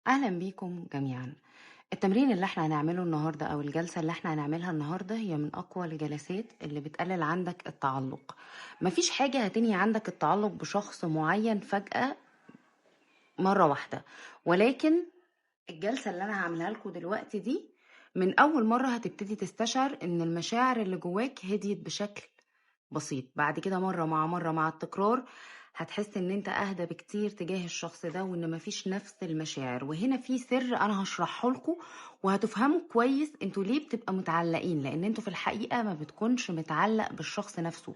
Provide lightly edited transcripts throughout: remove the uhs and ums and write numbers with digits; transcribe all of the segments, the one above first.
أهلا بيكم جميعا. التمرين اللي احنا هنعمله النهاردة أو الجلسة اللي احنا هنعملها النهاردة هي من أقوى الجلسات اللي بتقلل عندك التعلق. مفيش حاجة هتنهي عندك التعلق بشخص معين فجأة مرة واحدة، ولكن الجلسة اللي أنا هعملها لكم دلوقتي دي من أول مرة هتبتدي تستشعر إن المشاعر اللي جواك هديت بشكل بسيط. بعد كده مرة مع مرة مع التكرار هتحس ان انت اهدى بكتير تجاه الشخص ده وان مفيش نفس المشاعر. وهنا في سر انا هشرحه لكم وهتفهموا كويس انتوا ليه بتبقى متعلقين، لان انتوا في الحقيقة ما بتكونش متعلق بالشخص نفسه.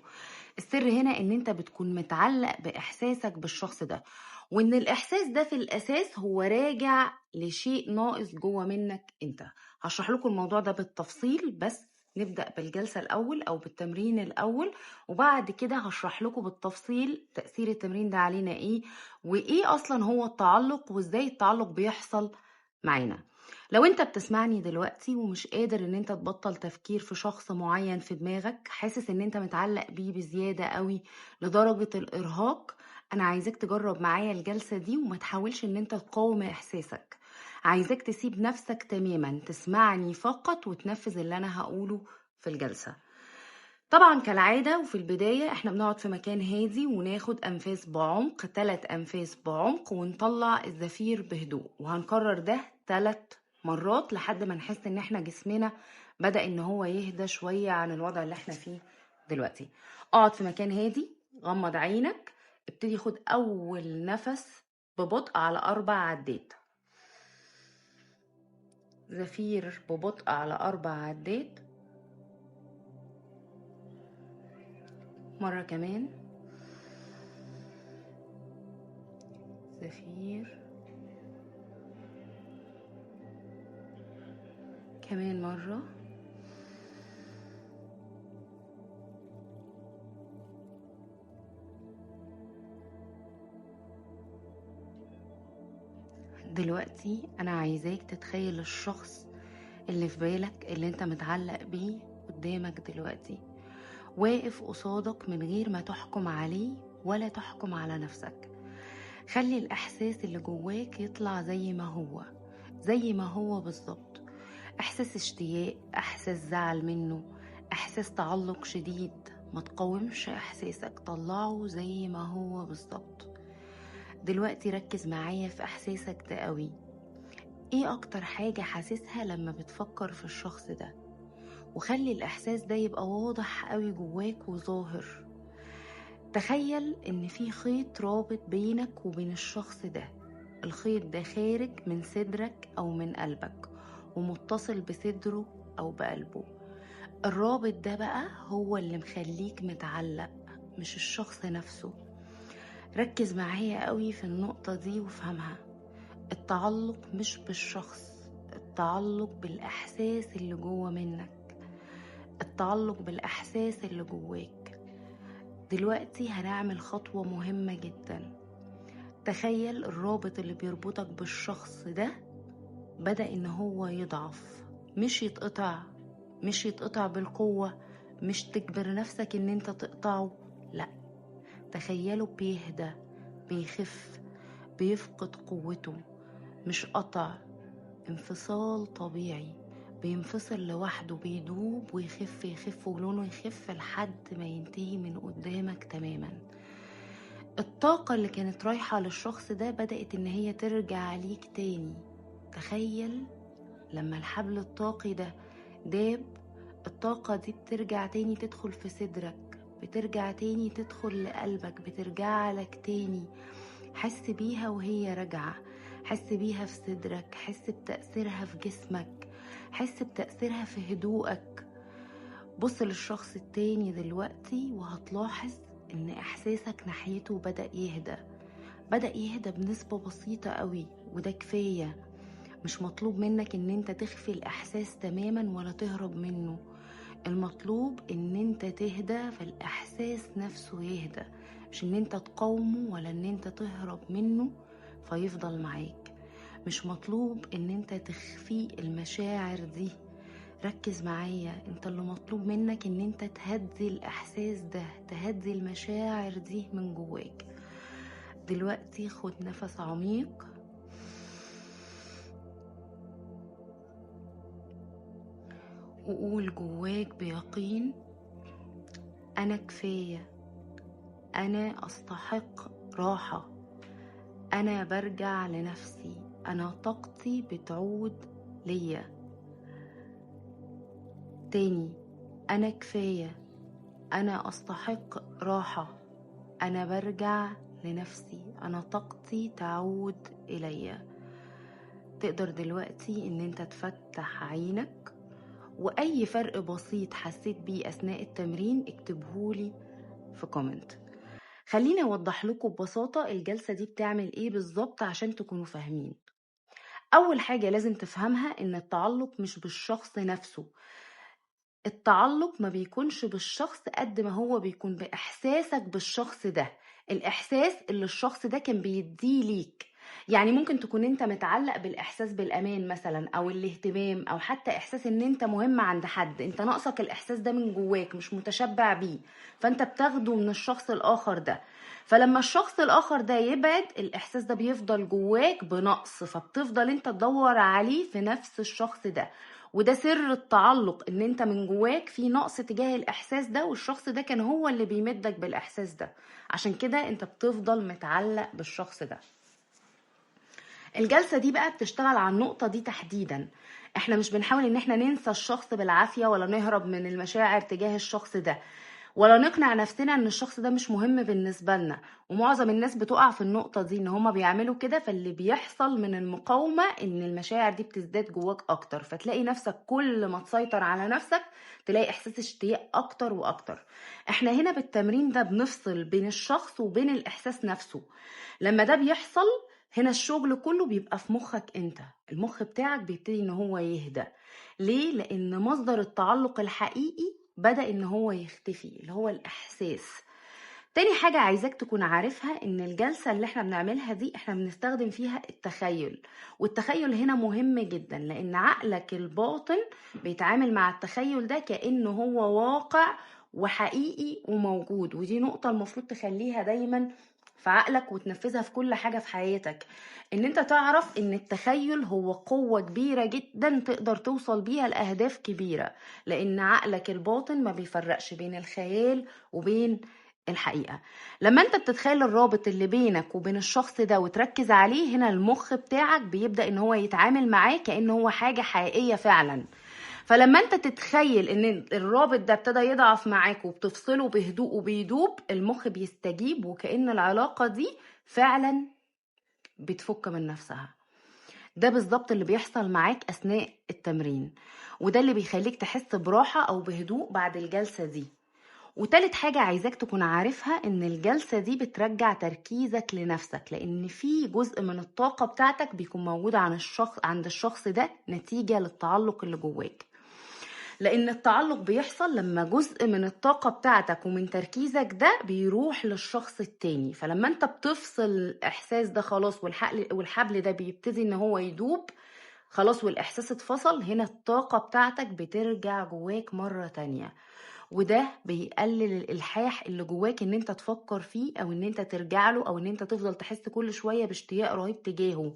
السر هنا ان انت بتكون متعلق باحساسك بالشخص ده، وان الاحساس ده في الاساس هو راجع لشيء ناقص جوه منك انت. هشرح لكم الموضوع ده بالتفصيل، بس نبدأ بالجلسة الأول أو بالتمرين الأول، وبعد كده هشرح لكم بالتفصيل تأثير التمرين ده علينا إيه، وإيه أصلا هو التعلق، وإزاي التعلق بيحصل معانا. لو انت بتسمعني دلوقتي ومش قادر ان انت تبطل تفكير في شخص معين في دماغك، حاسس ان انت متعلق بيه بزيادة قوي لدرجة الإرهاق، انا عايزاك تجرب معايا الجلسة دي وما تحاولش ان انت تقاوم احساسك. عايزاك تسيب نفسك تماما، تسمعني فقط وتنفذ اللي انا هقوله في الجلسة. طبعا كالعادة وفي البداية احنا بنقعد في مكان هادي وناخد انفاس بعمق، 3 انفاس بعمق، ونطلع الزفير بهدوء، وهنكرر ده 3 مرات لحد ما نحس ان احنا جسمنا بدأ ان هو يهدى شوية عن الوضع اللي احنا فيه دلوقتي. اقعد في مكان هادي، غمض عينك، ابتدي خد اول نفس ببطء على 4 عدات، زفير ببطء على 4 عدات. مرة كمان، زفير كمان مرة. دلوقتي انا عايزاك تتخيل الشخص اللي في بالك اللي انت متعلق بيه قدامك دلوقتي، واقف قصادك من غير ما تحكم عليه ولا تحكم على نفسك. خلي الاحساس اللي جواك يطلع زي ما هو، زي ما هو بالظبط. احساس اشتياق، احساس زعل منه، احساس تعلق شديد. ما تقاومش احساسك، طلعه زي ما هو بالظبط. دلوقتي ركز معايا في احساسك ده قوي. ايه اكتر حاجة حاسسها لما بتفكر في الشخص ده؟ وخلي الاحساس ده يبقى واضح قوي جواك وظاهر. تخيل ان في خيط رابط بينك وبين الشخص ده. الخيط ده خارج من صدرك او من قلبك ومتصل بصدره او بقلبه. الرابط ده بقى هو اللي مخليك متعلق، مش الشخص نفسه. ركز معايا قوي في النقطة دي وفهمها. التعلق مش بالشخص، التعلق بالإحساس اللي جوه منك، التعلق بالإحساس اللي جواك. دلوقتي هنعمل خطوة مهمة جدا. تخيل الرابط اللي بيربطك بالشخص ده بدأ إن هو يضعف، مش يتقطع، مش يتقطع بالقوة، مش تجبر نفسك إن انت تقطعه، لأ. تخيله بيهدى، بيخف، بيفقد قوته. مش قطع، انفصال طبيعي، بينفصل لوحده، بيدوب ويخف يخف ولونه يخف لحد ما ينتهي من قدامك تماما. الطاقة اللي كانت رايحة للشخص ده بدأت ان هي ترجع ليك تاني. تخيل لما الحبل الطاقي ده داب، الطاقة دي بترجع تاني تدخل في صدرك، بترجع تاني تدخل لقلبك، بترجع لك تاني. حس بيها وهي راجعة، حس بيها في صدرك، حس بتأثيرها في جسمك، حس بتأثيرها في هدوءك. بص للشخص التاني دلوقتي وهتلاحظ ان احساسك ناحيته بدأ يهدى، بدأ يهدى بنسبة بسيطة قوي، وده كفاية. مش مطلوب منك ان انت تخفي الاحساس تماما ولا تهرب منه. المطلوب ان انت تهدى فالاحساس نفسه يهدى، مش ان انت تقاومه ولا ان انت تهرب منه فيفضل معاك. مش مطلوب ان انت تخفي المشاعر دي. ركز معايا، انت اللي مطلوب منك ان انت تهدي الاحساس ده، تهدي المشاعر دي من جواك. دلوقتي خد نفس عميق وقول جواك بيقين: أنا كفاية، أنا أستحق راحة، أنا برجع لنفسي، أنا طاقتي بتعود ليا. تاني: أنا كفاية، أنا أستحق راحة، أنا برجع لنفسي، أنا طاقتي تعود إليا. تقدر دلوقتي إن أنت تفتح عينك، وأي فرق بسيط حسيت بيه أثناء التمرين اكتبهولي في كومنت. خليني أوضح لكم ببساطة الجلسة دي بتعمل إيه بالظبط عشان تكونوا فاهمين. أول حاجة لازم تفهمها إن التعلق مش بالشخص نفسه. التعلق ما بيكونش بالشخص قد ما هو بيكون بإحساسك بالشخص ده، الإحساس اللي الشخص ده كان بيديه ليك. يعني ممكن تكون انت متعلق بالإحساس بالأمان مثلا، أو الاهتمام، أو حتى إحساس ان انت مهم عند حد، انت ناقصك الإحساس ده من جواك، مش متشبع بيه، فانت بتاخده من الشخص الآخر ده. فلما الشخص الآخر ده يبعد، الإحساس ده بيفضل جواك بنقص، فبتفضل انت تدور عليه في نفس الشخص ده. وده سر التعلق، ان انت من جواك في نقص تجاه الاحساس ده، والشخص ده كان هو اللي بيمدك بالاحساس ده، عشان كده انت بتفضل متعلق بالشخص ده. الجلسة دي بقى بتشتغل على النقطة دي تحديدا. احنا مش بنحاول ان احنا ننسى الشخص بالعافية، ولا نهرب من المشاعر تجاه الشخص ده، ولا نقنع نفسنا ان الشخص ده مش مهم بالنسبة لنا. ومعظم الناس بتقع في النقطة دي، ان هما بيعملوا كده، فاللي بيحصل من المقاومة ان المشاعر دي بتزداد جواك اكتر، فتلاقي نفسك كل ما تسيطر على نفسك تلاقي احساس اشتياق اكتر واكتر. احنا هنا بالتمرين ده بنفصل بين الشخص وبين الاحساس نفسه. لما ده بيحصل، هنا الشغل كله بيبقى في مخك انت، المخ بتاعك بيبتدي ان هو يهدى. ليه؟ لان مصدر التعلق الحقيقي بدأ ان هو يختفي، اللي هو الاحساس. تاني حاجة عايزاك تكون عارفها ان الجلسة اللي احنا بنعملها دي احنا بنستخدم فيها التخيل. والتخيل هنا مهم جدا، لان عقلك الباطن بيتعامل مع التخيل ده كأنه هو واقع وحقيقي وموجود. ودي نقطة المفروض تخليها دايما في عقلك وتنفذها في كل حاجة في حياتك، ان انت تعرف ان التخيل هو قوة كبيرة جدا تقدر توصل بيها لأهداف كبيرة، لان عقلك الباطن ما بيفرقش بين الخيال وبين الحقيقة. لما انت بتتخيل الرابط اللي بينك وبين الشخص ده وتركز عليه، هنا المخ بتاعك بيبدأ ان هو يتعامل معاه كأنه هو حاجة حقيقية فعلا. فلما انت تتخيل ان الرابط ده ابتدى يضعف معاك وبتفصله بهدوء وبيدوب، المخ بيستجيب، وكأن العلاقة دي فعلا بتفك من نفسها. ده بالظبط اللي بيحصل معاك أثناء التمرين، وده اللي بيخليك تحس براحة أو بهدوء بعد الجلسة دي. وتالت حاجة عايزاك تكون عارفها ان الجلسة دي بترجع تركيزك لنفسك، لان في جزء من الطاقة بتاعتك بيكون موجود عند الشخص ده نتيجة للتعلق اللي جواك. لان التعلق بيحصل لما جزء من الطاقة بتاعتك ومن تركيزك ده بيروح للشخص التاني. فلما انت بتفصل الاحساس ده خلاص، والحبل ده بيبتدي ان هو يدوب خلاص، والاحساس اتفصل، هنا الطاقة بتاعتك بترجع جواك مرة تانية. وده بيقلل الالحاح اللي جواك ان انت تفكر فيه، او ان انت ترجع له، او ان انت تفضل تحس كل شوية باشتياق رهيب تجاهه.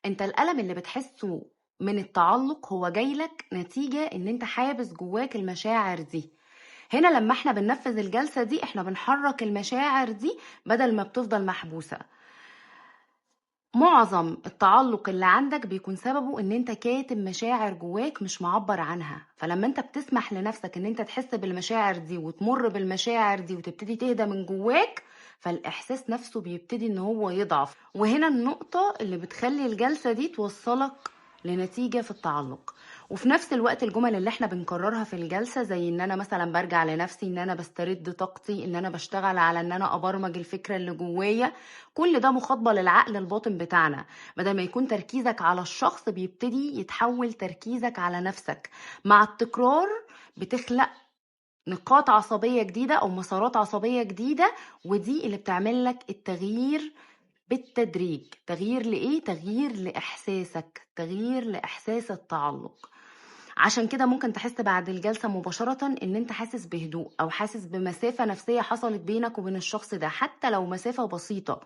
انت الألم اللي بتحسه من التعلق هو جايلك نتيجة ان انت حابس جواك المشاعر دي. هنا لما احنا بننفذ الجلسة دي احنا بنحرك المشاعر دي بدل ما بتفضل محبوسة. معظم التعلق اللي عندك بيكون سببه ان انت كاتم مشاعر جواك مش معبر عنها. فلما انت بتسمح لنفسك ان انت تحس بالمشاعر دي وتمر بالمشاعر دي وتبتدي تهدى من جواك، فالاحساس نفسه بيبتدي ان هو يضعف. وهنا النقطة اللي بتخلي الجلسة دي توصلك لنتيجة في التعلق. وفي نفس الوقت الجمل اللي احنا بنكررها في الجلسة، زي ان انا مثلا برجع لنفسي، ان انا بسترد طاقتي، ان انا بشتغل على ان انا ابرمج الفكرة اللي جوايا، كل ده مخاطبة للعقل الباطن بتاعنا. بدل ما يكون تركيزك على الشخص بيبتدي يتحول تركيزك على نفسك. مع التكرار بتخلق نقاط عصبية جديدة أو مسارات عصبية جديدة، ودي اللي بتعمل لك التغيير بالتدريج. تغيير لإيه؟ تغيير لإحساسك، تغيير لإحساس التعلق. عشان كده ممكن تحس بعد الجلسة مباشرة ان انت حاسس بهدوء، او حاسس بمسافة نفسية حصلت بينك وبين الشخص ده، حتى لو مسافة بسيطة.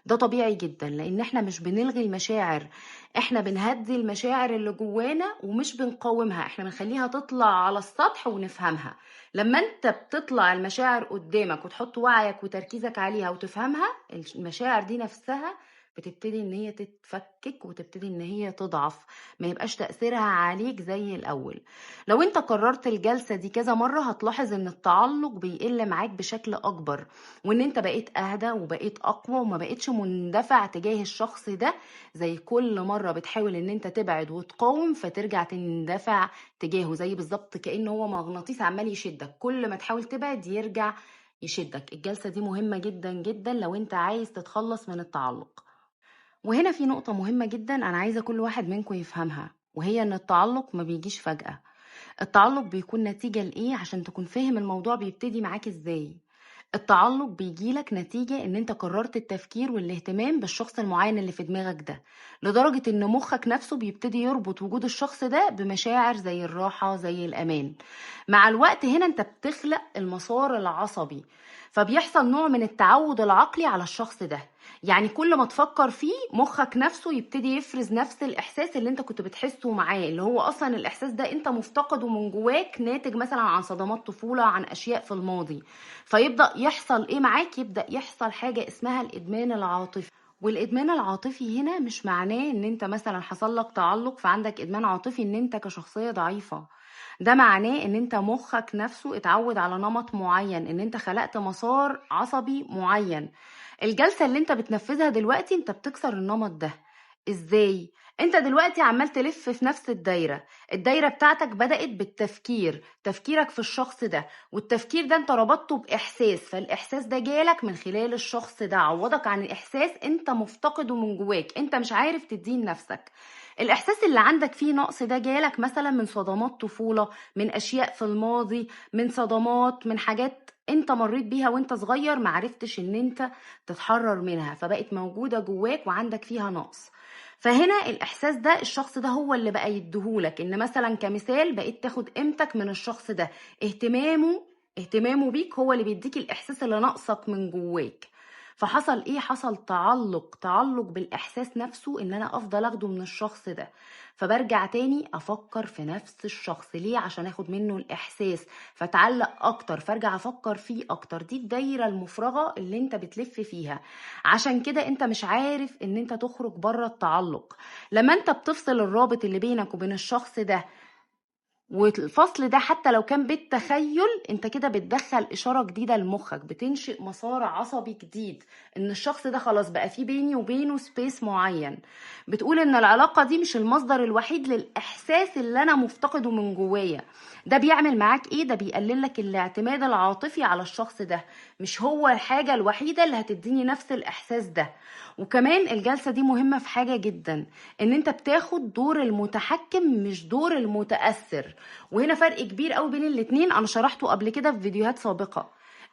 ده طبيعي جدا، لان احنا مش بنلغي المشاعر، احنا بنهدي المشاعر اللي جوانا ومش بنقاومها، احنا بنخليها تطلع على السطح ونفهمها. لما انت بتطلع المشاعر قدامك وتحط وعيك وتركيزك عليها وتفهمها، المشاعر دي نفسها بتبتدي ان هي تتفكك وتبتدي ان هي تضعف، ما يبقاش تأثيرها عليك زي الاول. لو انت كررت الجلسة دي كذا مرة هتلاحظ ان التعلق بيقل معاك بشكل اكبر، وان انت بقيت اهدى وبقيت اقوى وما بقيتش مندفع تجاه الشخص ده زي كل مرة بتحاول ان انت تبعد وتقاوم فترجع تندفع تجاهه، زي بالظبط كأن هو مغناطيس عمال يشدك، كل ما تحاول تبعد يرجع يشدك. الجلسة دي مهمة جدا جدا لو انت عايز تتخلص من التعلق. وهنا في نقطة مهمة جدا أنا عايزة كل واحد منكم يفهمها، وهي إن التعلق ما بيجيش فجأة. التعلق بيكون نتيجة لإيه؟ عشان تكون فاهم الموضوع بيبتدي معاك إزاي. التعلق بيجيلك نتيجة إن أنت قررت التفكير والاهتمام بالشخص المعين اللي في دماغك ده، لدرجة إن مخك نفسه بيبتدي يربط وجود الشخص ده بمشاعر زي الراحة زي الأمان. مع الوقت هنا أنت بتخلق المسار العصبي، فبيحصل نوع من التعود العقلي على الشخص ده. يعني كل ما تفكر فيه مخك نفسه يبتدي يفرز نفس الإحساس اللي أنت كنت بتحسه معاه، اللي هو أصلا الإحساس ده أنت مفتقده من جواك، ناتج مثلا عن صدمات طفولة، عن أشياء في الماضي. فيبدأ يحصل ايه معاك؟ يبدأ يحصل حاجة اسمها الإدمان العاطفي. والإدمان العاطفي هنا مش معناه ان انت مثلا حصل لك تعلق فعندك إدمان عاطفي ان انت كشخصية ضعيفة. ده معناه ان انت مخك نفسه اتعود على نمط معين، ان انت خلقت مسار عصبي معين. الجلسة اللي انت بتنفذها دلوقتي انت بتكسر النمط ده. ازاي؟ انت دلوقتي عمال تلف في نفس الدايرة بتاعتك بدأت بالتفكير، تفكيرك في الشخص ده، والتفكير ده انت ربطته بإحساس، فالإحساس ده جالك من خلال الشخص ده، عوضك عن إحساس انت مفتقده من جواك، انت مش عارف تدين نفسك. الإحساس اللي عندك فيه نقص ده جالك مثلا من صدمات طفولة، من أشياء في الماضي، من صدمات، من حاجات انت مريت بيها وانت صغير معرفتش ان انت تتحرر منها، فبقت موجودة جواك وعندك فيها نقص. فهنا الإحساس ده الشخص ده هو اللي بقى يديهولك، إن مثلا كمثال بقيت تاخد قيمتك من الشخص ده، اهتمامه بيك هو اللي بيديك الإحساس اللي ناقصك من جواك. فحصل ايه؟ حصل تعلق بالإحساس نفسه، إن أنا أفضل أخده من الشخص ده، فبرجع تاني أفكر في نفس الشخص. ليه؟ عشان أخد منه الإحساس، فتعلق أكتر، فارجع أفكر فيه أكتر. دي الدايرة المفرغة اللي انت بتلف فيها. عشان كده انت مش عارف ان انت تخرج بره التعلق. لما انت بتفصل الرابط اللي بينك وبين الشخص ده، والفصل ده حتى لو كان بالتخيل، انت كده بتدخل اشارة جديدة لمخك، بتنشئ مسار عصبي جديد، ان الشخص ده خلاص بقى في بيني وبينه سبيس معين. بتقول ان العلاقة دي مش المصدر الوحيد للاحساس اللي انا مفتقده من جوايا. ده بيعمل معاك ايه؟ ده بيقلل لك الاعتماد العاطفي على الشخص ده، مش هو الحاجة الوحيدة اللي هتديني نفس الاحساس ده. وكمان الجلسة دي مهمة في حاجة جدا، ان انت بتاخد دور المتحكم مش دور المتأثر. وهنا فرق كبير قوي بين الاتنين، انا شرحته قبل كده في فيديوهات سابقة.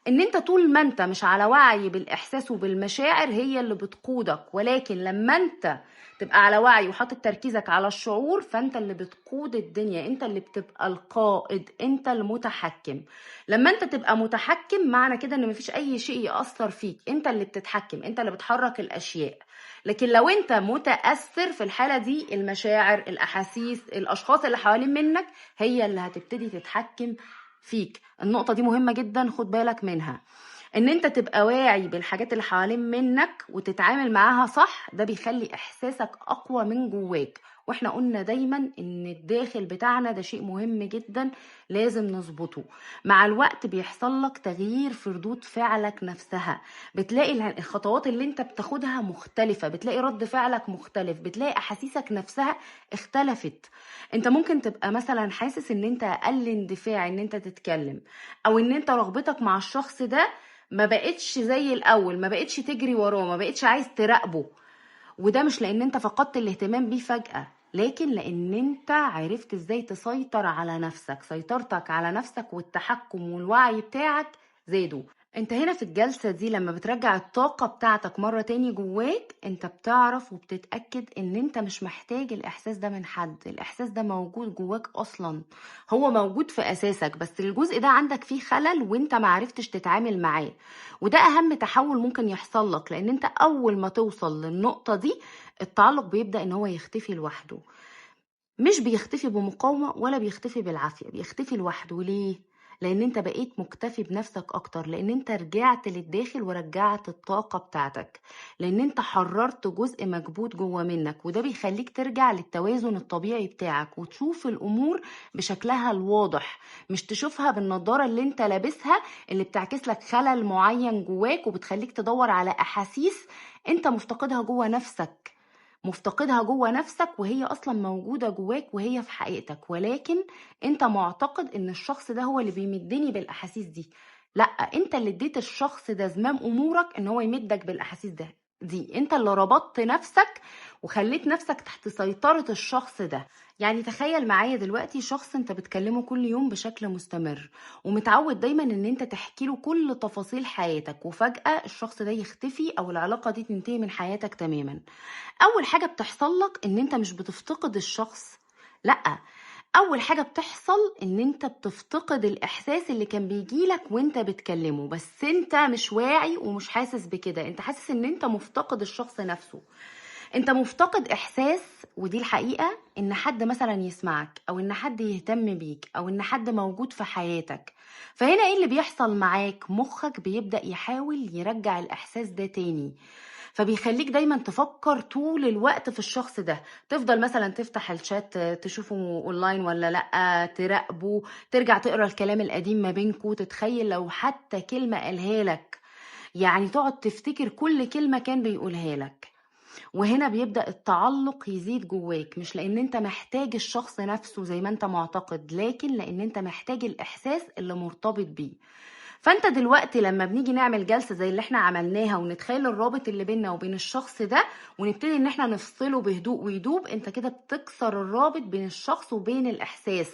ان انت طول ما انت مش على وعي بالاحساس وبالمشاعر هي اللي بتقودك، ولكن لما انت تبقى على وعي وحاطط تركيزك على الشعور، فانت اللي بتقود الدنيا، انت اللي بتبقى القائد، انت المتحكم. لما انت تبقى متحكم معنى كده ان مفيش اي شيء يأثر فيك، انت اللي بتتحكم، انت اللي بتحرك الاشياء. لكن لو انت متأثر في الحالة دي، المشاعر، الاحاسيس، الاشخاص اللي حوالين منك هي اللي هتبتدي تتحكم فيك. النقطة دي مهمة جدا، خد بالك منها. ان انت تبقى واعي بالحاجات اللي حوالين منك وتتعامل معاها صح، ده بيخلي احساسك اقوى من جواك. واحنا قلنا دايما ان الداخل بتاعنا ده شيء مهم جدا لازم نظبطه. مع الوقت بيحصل لك تغيير في ردود فعلك نفسها، بتلاقي الخطوات اللي انت بتاخدها مختلفة، بتلاقي رد فعلك مختلف، بتلاقي احاسيسك نفسها اختلفت. انت ممكن تبقى مثلا حاسس ان انت اقل اندفاع ان انت تتكلم، او ان انت رغبتك مع الشخص ده ما بقتش زي الاول، ما بقتش تجري وراه، ما بقتش عايز تراقبه. وده مش لان انت فقدت الاهتمام بيه فجأة، لكن لان انت عرفت ازاي تسيطر على نفسك، سيطرتك على نفسك والتحكم والوعي بتاعك زادوا. انت هنا في الجلسة دي لما بترجع الطاقة بتاعتك مرة تاني جواك، انت بتعرف وبتتأكد ان انت مش محتاج الاحساس ده من حد. الاحساس ده موجود جواك اصلا، هو موجود في اساسك، بس الجزء ده عندك فيه خلل وانت معرفتش تتعامل معاه. وده اهم تحول ممكن يحصل لك، لان انت اول ما توصل للنقطة دي التعلق بيبدأ ان هو يختفي لوحده. مش بيختفي بمقاومة ولا بيختفي بالعافية، بيختفي لوحده. ليه؟ لان انت بقيت مكتفي بنفسك اكتر، لان انت رجعت للداخل ورجعت الطاقة بتاعتك، لان انت حررت جزء مكبوت جوه منك، وده بيخليك ترجع للتوازن الطبيعي بتاعك وتشوف الامور بشكلها الواضح، مش تشوفها بالنضارة اللي انت لابسها اللي بتعكس لك خلل معين جواك وبتخليك تدور على احاسيس انت مفتقدها جوه نفسك. مفتقدها جوه نفسك وهي اصلا موجودة جواك وهي في حقيقتك، ولكن انت معتقد ان الشخص ده هو اللي بيمدني بالاحاسيس دي. لا، انت اللي اديت الشخص ده زمام امورك ان هو يمدك بالاحاسيس دي انت اللي ربطت نفسك وخليت نفسك تحت سيطرة الشخص ده. يعني تخيل معايا دلوقتي شخص انت بتكلمه كل يوم بشكل مستمر، ومتعود دايما ان انت تحكي له كل تفاصيل حياتك، وفجأة الشخص ده يختفي او العلاقة دي تنتهي من حياتك تماما. اول حاجة بتحصل لك ان انت مش بتفتقد الشخص، لا، اول حاجة بتحصل ان انت بتفتقد الاحساس اللي كان بيجيلك وانت بتكلمه، بس انت مش واعي ومش حاسس بكده. انت حاسس ان انت مفتقد الشخص نفسه. انت مفتقد احساس، ودي الحقيقة، ان حد مثلا يسمعك او ان حد يهتم بيك او ان حد موجود في حياتك. فهنا ايه اللي بيحصل معاك؟ مخك بيبدأ يحاول يرجع الاحساس ده تاني، فبيخليك دايما تفكر طول الوقت في الشخص ده. تفضل مثلا تفتح الشات تشوفه اونلاين ولا لا، تراقبه، ترجع تقرا الكلام القديم ما بينكو، تتخيل لو حتى كلمة قالها لك، يعني تقعد تفتكر كل كلمة كان بيقولها لك. وهنا بيبدأ التعلق يزيد جواك، مش لان انت محتاج الشخص نفسه زي ما انت معتقد، لكن لان انت محتاج الاحساس اللي مرتبط بيه. فانت دلوقتي لما بنيجي نعمل جلسة زي اللي احنا عملناها ونتخيل الرابط اللي بيننا وبين الشخص ده ونبتدي ان احنا نفصله بهدوء ويدوب، انت كده بتكسر الرابط بين الشخص وبين الاحساس.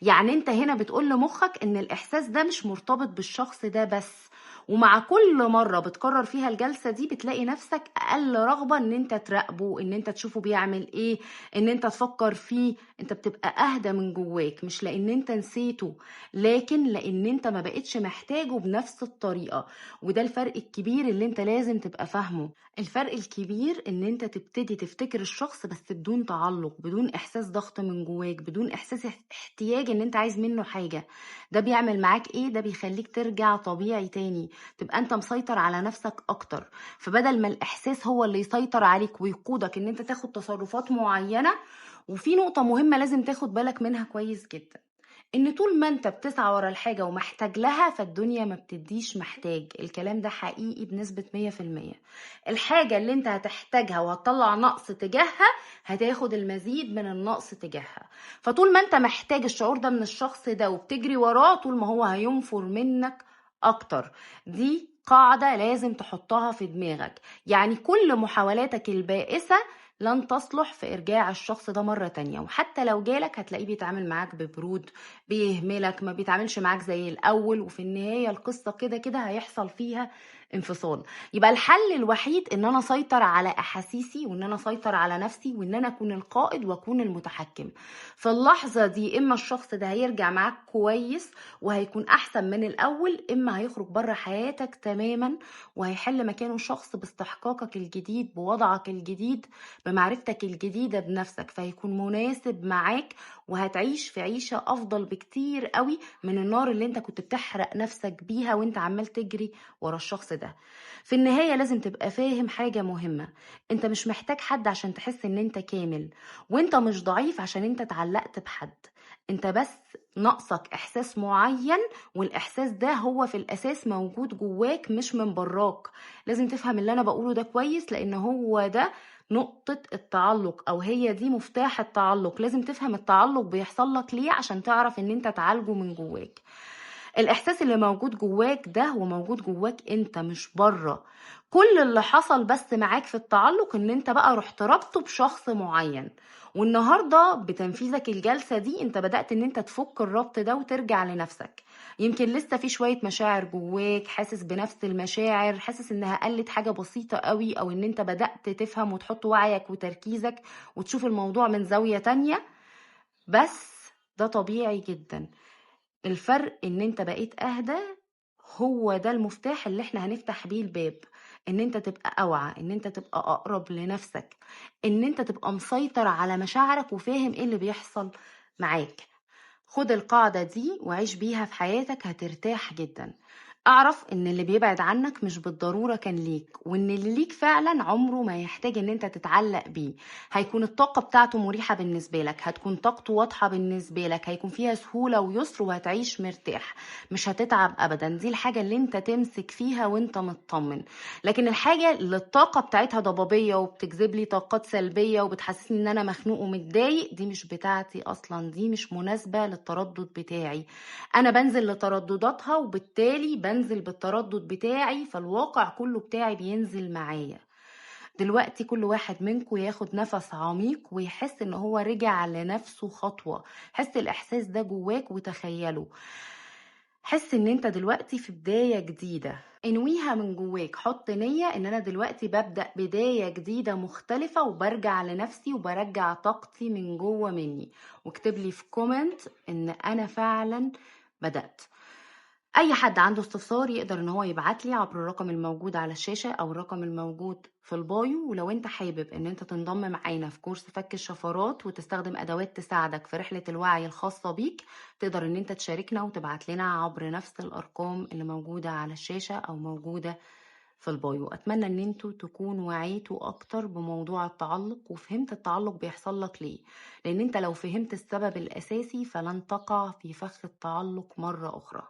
يعني انت هنا بتقول لمخك ان الاحساس ده مش مرتبط بالشخص ده بس. ومع كل مرة بتكرر فيها الجلسة دي بتلاقي نفسك أقل رغبة إن أنت تراقبه، إن أنت تشوفه بيعمل إيه، إن أنت تفكر فيه. أنت بتبقى أهدى من جواك، مش لأن أنت نسيته، لكن لأن أنت ما بقتش محتاجه بنفس الطريقة. وده الفرق الكبير اللي أنت لازم تبقى فاهمه. الفرق الكبير إن أنت تبتدي تفتكر الشخص بس بدون تعلق، بدون إحساس ضغط من جواك، بدون إحساس احتياج إن أنت عايز منه حاجة. ده بيعمل معاك إيه؟ ده بيخليك ترجع طبيعي تاني، تبقى انت مسيطر على نفسك اكتر. فبدل ما الاحساس هو اللي يسيطر عليك ويقودك ان انت تاخد تصرفات معينة. وفي نقطة مهمة لازم تاخد بالك منها كويس جدا، ان طول ما انت بتسعى ورا الحاجة ومحتاج لها فالدنيا ما بتديش محتاج. الكلام ده حقيقي بنسبة 100%. الحاجة اللي انت هتحتاجها وهتطلع نقص تجاهها هتاخد المزيد من النقص تجاهها. فطول ما انت محتاج الشعور ده من الشخص ده وبتجري وراه، طول ما هو هينفر منك اكتر. دي قاعدة لازم تحطها في دماغك. يعني كل محاولاتك البائسة لن تصلح في إرجاع الشخص ده مرة تانية، وحتى لو جالك هتلاقيه بيتعامل معاك ببرود، بيهملك، ما بيتعاملش معاك زي الأول، وفي النهاية القصة كده كده هيحصل فيها انفصال. يبقى الحل الوحيد ان انا اسيطر على احاسيسي، وان انا اسيطر على نفسي، وان انا اكون القائد واكون المتحكم. في اللحظة دي اما الشخص ده هيرجع معاك كويس وهيكون احسن من الاول، اما هيخرج بره حياتك تماما وهيحل مكانه شخص باستحقاقك الجديد، بوضعك الجديد، بمعرفتك الجديدة بنفسك، فهيكون مناسب معاك وهتعيش في عيشة افضل بكتير قوي من النار اللي انت كنت بتحرق نفسك بيها وانت عمال تجري ورا الشخص ده. في النهاية لازم تبقى فاهم حاجة مهمة، انت مش محتاج حد عشان تحس ان انت كامل، وانت مش ضعيف عشان انت اتعلقت بحد. انت بس ناقصك احساس معين، والاحساس ده هو في الاساس موجود جواك مش من براك. لازم تفهم اللي انا بقوله ده كويس، لان هو ده نقطة التعلق، او هي دي مفتاح التعلق. لازم تفهم التعلق بيحصل لك ليه عشان تعرف ان انت تعالجه من جواك. الإحساس اللي موجود جواك ده هو موجود جواك أنت مش بره. كل اللي حصل بس معاك في التعلق إن أنت بقى رحت ربطه بشخص معين، والنهاردة بتنفيذك الجلسة دي أنت بدأت إن أنت تفك الربط ده وترجع لنفسك. يمكن لسه في شوية مشاعر جواك، حاسس بنفس المشاعر، حاسس إنها قلت حاجة بسيطة قوي، أو إن أنت بدأت تفهم وتحط وعيك وتركيزك وتشوف الموضوع من زاوية تانية. بس ده طبيعي جدا. الفرق ان انت بقيت اهدى، هو ده المفتاح اللي احنا هنفتح بيه الباب. ان انت تبقى اوعى، ان انت تبقى اقرب لنفسك، ان انت تبقى مسيطر على مشاعرك وفاهم ايه اللي بيحصل معاك. خد القاعدة دي وعيش بيها في حياتك، هترتاح جدا. اعرف ان اللي بيبعد عنك مش بالضرورة كان ليك، وان اللي ليك فعلا عمره ما يحتاج ان انت تتعلق بيه. هيكون الطاقة بتاعته مريحة بالنسبة لك، هتكون طاقته واضحة بالنسبة لك، هيكون فيها سهولة ويسر وهتعيش مرتاح، مش هتتعب ابدا. دي الحاجة اللي انت تمسك فيها وانت مطمن. لكن الحاجة اللي الطاقة بتاعتها ضبابية وبتجذب لي طاقات سلبية وبتحسسني ان انا مخنوق ومتضايق، دي مش بتاعتي اصلا، دي مش مناسبة للتردد بتاعي. انا بنزل لتردداتها وبالتالي بنزل بالتردد بتاعي، فالواقع كله بتاعي بينزل معايا. دلوقتي كل واحد منكم ياخد نفس عميق ويحس ان هو رجع لنفسه خطوة. حس الاحساس ده جواك وتخيله. حس ان انت دلوقتي في بداية جديدة، انويها من جواك. حط نية ان انا دلوقتي ببدأ بداية جديدة مختلفة وبرجع لنفسي وبرجع طاقتي من جوه مني. واكتب لي في كومنت ان انا فعلا بدأت. اي حد عنده استفسار يقدر ان هو يبعت لي عبر الرقم الموجود على الشاشة او الرقم الموجود في البايو. ولو انت حابب ان انت تنضم معانا في كورس فك الشفرات وتستخدم ادوات تساعدك في رحلة الوعي الخاصة بيك، تقدر ان انت تشاركنا وتبعت لنا عبر نفس الارقام اللي موجودة على الشاشة او موجودة في البايو. اتمنى ان انتوا تكونوا وعيتوا اكتر بموضوع التعلق وفهمت التعلق بيحصل لك ليه، لان انت لو فهمت السبب الاساسي فلن تقع في فخ التعلق مرة اخرى.